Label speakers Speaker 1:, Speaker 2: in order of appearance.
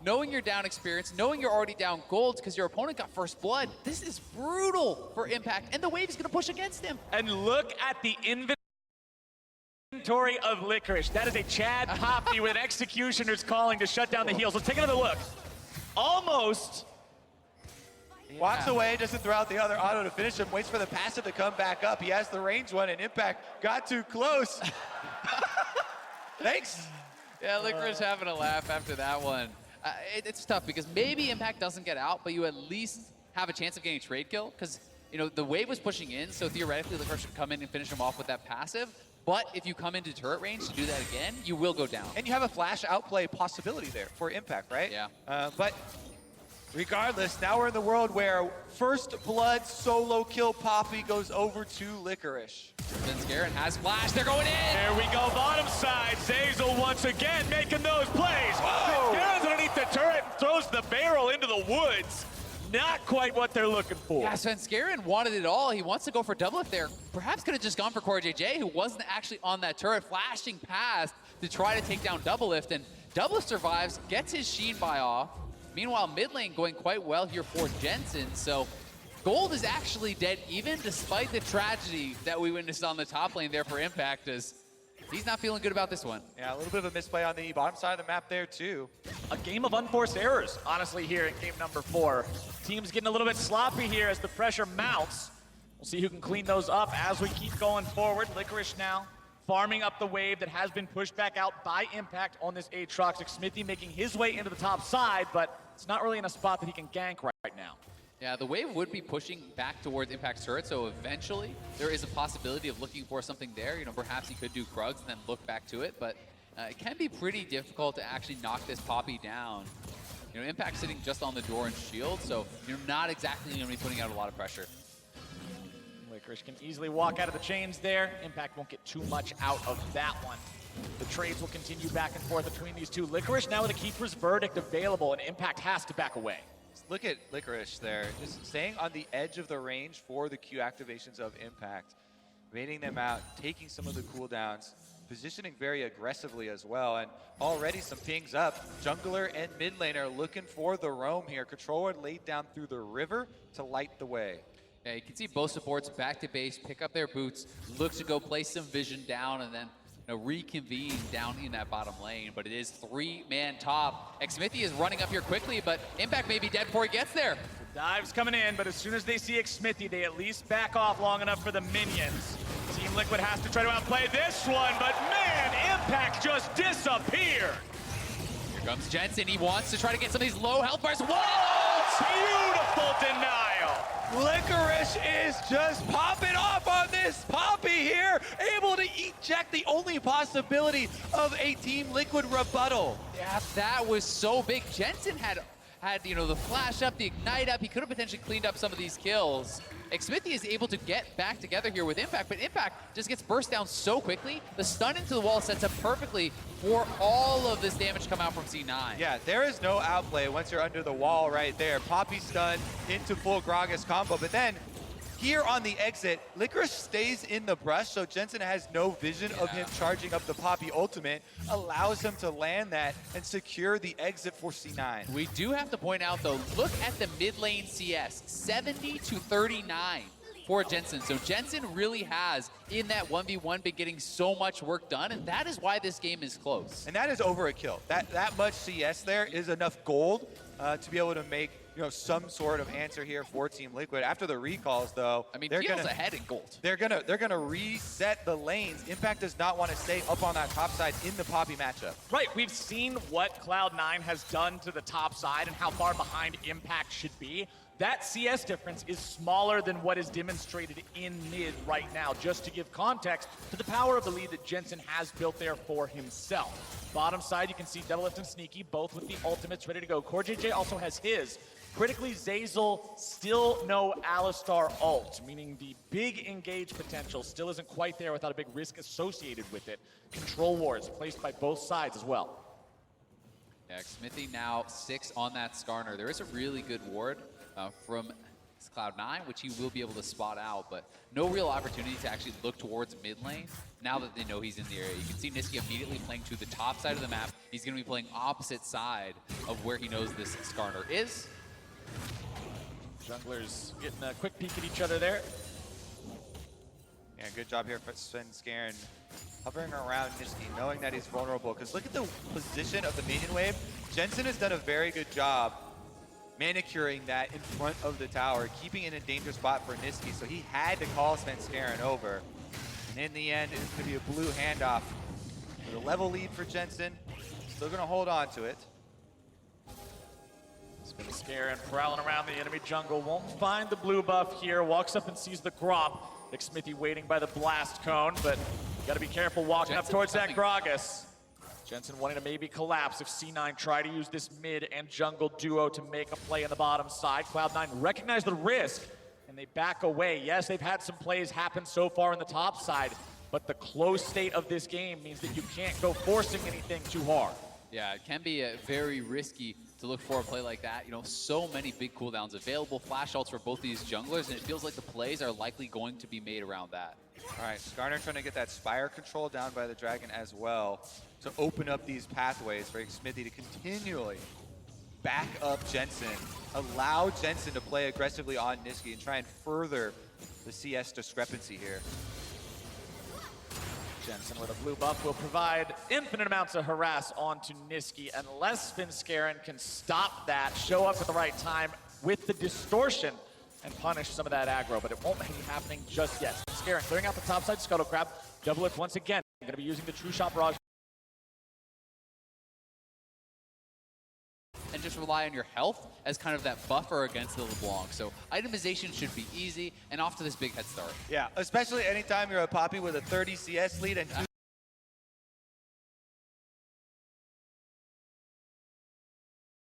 Speaker 1: knowing you're down experience, knowing you're already down gold because your opponent got first blood, this is brutal for Impact, and the wave is going to push against him.
Speaker 2: And look at the inventory of Licorice. That is a Chad Poppy with an Executioner's calling to shut down the heals. Let's take another look. Almost.
Speaker 3: Walks away, doesn't throw out the other auto to finish him, waits for the passive to come back up. He has the range one, and Impact got too close. Thanks.
Speaker 1: Yeah, Licorice having a laugh after that one. It's tough because maybe Impact doesn't get out, but you at least have a chance of getting a trade kill because, you know, the wave was pushing in, so theoretically Licorice should come in and finish him off with that passive. But if you come into turret range to do that again, you will go down.
Speaker 3: And you have a flash outplay possibility there for Impact, right?
Speaker 1: Yeah.
Speaker 3: But regardless, now we're in the world where first blood solo kill Poppy goes over to Licorice.
Speaker 1: Then Scarin has flash, they're going in!
Speaker 2: There we go, bottom side. Zeyzal once again making those plays. Scarin's underneath the turret, throws the barrel into the woods. Not quite what they're looking for.
Speaker 1: Yeah, Sven Scarin wanted it all. He wants to go for double if there. Perhaps could have just gone for CoreJJ, who wasn't actually on that turret, flashing past to try to take down Doublelift, and Doublelift survives, gets his Sheen buy off. Meanwhile, mid lane going quite well here for Jensen, so gold is actually dead even despite the tragedy that we witnessed on the top lane there for Impact, as he's not feeling good about this one.
Speaker 3: Yeah, a little bit of a misplay on the bottom side of the map there too.
Speaker 2: A game of unforced errors, honestly, here in game number 4. Team's getting a little bit sloppy here as the pressure mounts. We'll see who can clean those up as we keep going forward. Licorice now farming up the wave that has been pushed back out by Impact on this Aatrox. Smithy making his way into the top side, but it's not really in a spot that he can gank right now.
Speaker 1: Yeah, the wave would be pushing back towards Impact's turret, so eventually there is a possibility of looking for something there. You know, perhaps he could do Krugs and then look back to it, but it can be pretty difficult to actually knock this Poppy down. You know, Impact sitting just on the door and shield, so you're not exactly going to be putting out a lot of pressure.
Speaker 2: Licorice can easily walk out of the chains there. Impact won't get too much out of that one. The trades will continue back and forth between these two. Licorice now with a Keeper's Verdict available, and Impact has to back away.
Speaker 3: Look at Licorice there, just staying on the edge of the range for the Q activations of Impact, waiting them out, taking some of the cooldowns, positioning very aggressively as well, and already some pings up. Jungler and mid laner looking for the roam here. Control Ward laid down through the river to light the way.
Speaker 1: Yeah, you can see both supports back to base, pick up their boots, look to go place some vision down, and then reconvene down in that bottom lane. But it is 3-man top. Xmithy is running up here quickly, but Impact may be dead before he gets there.
Speaker 2: The dive's coming in, but as soon as they see Xmithy, they at least back off long enough for the minions. Team Liquid has to try to outplay this one, but man, Impact just disappeared.
Speaker 1: Here comes Jensen. He wants to try to get some of these low health bars.
Speaker 2: Whoa! Beautiful denial.
Speaker 3: Licorice is just popping off on this Poppy here, able to eject the only possibility of a Team Liquid rebuttal.
Speaker 1: Yeah, that was so big. Jensen had you know, the flash up, the ignite up. He could have potentially cleaned up some of these kills. Xmithy is able to get back together here with Impact, but Impact just gets burst down so quickly. The stun into the wall sets up perfectly for all of this damage to come out from C9.
Speaker 3: Yeah, there is no outplay once you're under the wall right there. Poppy stun into full Gragas combo, but then here on the exit, Licorice stays in the brush, so Jensen has no vision of him charging up the Poppy ultimate, allows him to land that and secure the exit for C9.
Speaker 1: We do have to point out, though, look at the mid lane CS, 70-39 for Jensen. So Jensen really has, in that 1v1, been getting so much work done, and that is why this game is close.
Speaker 3: And that is over a kill. That much CS there is enough gold to be able to make some sort of answer here for Team Liquid. After the recalls, though,
Speaker 1: I mean, they're ahead in gold.
Speaker 3: They're gonna reset the lanes. Impact does not want to stay up on that top side in the Poppy matchup.
Speaker 2: Right, we've seen what Cloud9 has done to the top side and how far behind Impact should be. That CS difference is smaller than what is demonstrated in mid right now, just to give context to the power of the lead that Jensen has built there for himself. Bottom side, you can see Doublelift and Sneaky, both with the ultimates ready to go. CoreJJ also has his. Critically, Zeyzal still no Alistar ult, meaning the big engage potential still isn't quite there without a big risk associated with it. Control wards placed by both sides as well.
Speaker 1: Yeah, Xmithy now 6 on that Skarner. There is a really good ward from It's Cloud9, which he will be able to spot out, but no real opportunity to actually look towards mid lane now that they know he's in the area. You can see Niski immediately playing to the top side of the map. He's going to be playing opposite side of where he knows this Skarner is.
Speaker 2: Junglers getting a quick peek at each other there.
Speaker 3: Yeah, good job here for svenskeren. Hovering around Niski, knowing that he's vulnerable. Because look at the position of the minion wave. Jensen has done a very good job manicuring that in front of the tower, keeping it in a dangerous spot for Niski. So he had to call svenskeren over. And in the end, it's going to be a blue handoff. With a level lead for Jensen. Still going to hold on to it.
Speaker 2: svenskeren prowling around the enemy jungle. Won't find the blue buff here. Walks up and sees the Gromp. Nick Smithy waiting by the blast cone, but got to be careful walking
Speaker 1: Jensen
Speaker 2: up towards that
Speaker 1: coming.
Speaker 2: Gragas. Jensen wanting to maybe collapse if C9 try to use this mid and jungle duo to make a play on the bottom side. Cloud9 recognize the risk and they back away. Yes, they've had some plays happen so far on the top side, but the close state of this game means that you can't go forcing anything too hard.
Speaker 1: Yeah, it can be very risky to look for a play like that. You know, so many big cooldowns available, flash ults for both these junglers, and it feels like the plays are likely going to be made around that.
Speaker 3: All right, Skarner trying to get that Spire control down by the Dragon as well to open up these pathways for Smithy to continually back up Jensen, allow Jensen to play aggressively on Niski and try and further the CS discrepancy here.
Speaker 2: Jensen with a blue buff will provide infinite amounts of harass onto Niski unless svenskeren can stop that, show up at the right time with the distortion and punish some of that aggro, but it won't be happening just yet. svenskeren clearing out the top side Scuttle Crab. Doublelift once again. Going to be using the True Shot Barrage.
Speaker 1: And just rely on your health as kind of that buffer against the LeBlanc. So itemization should be easy, and off to this big head start.
Speaker 3: Yeah, especially anytime you're a Poppy with a 30 CS lead and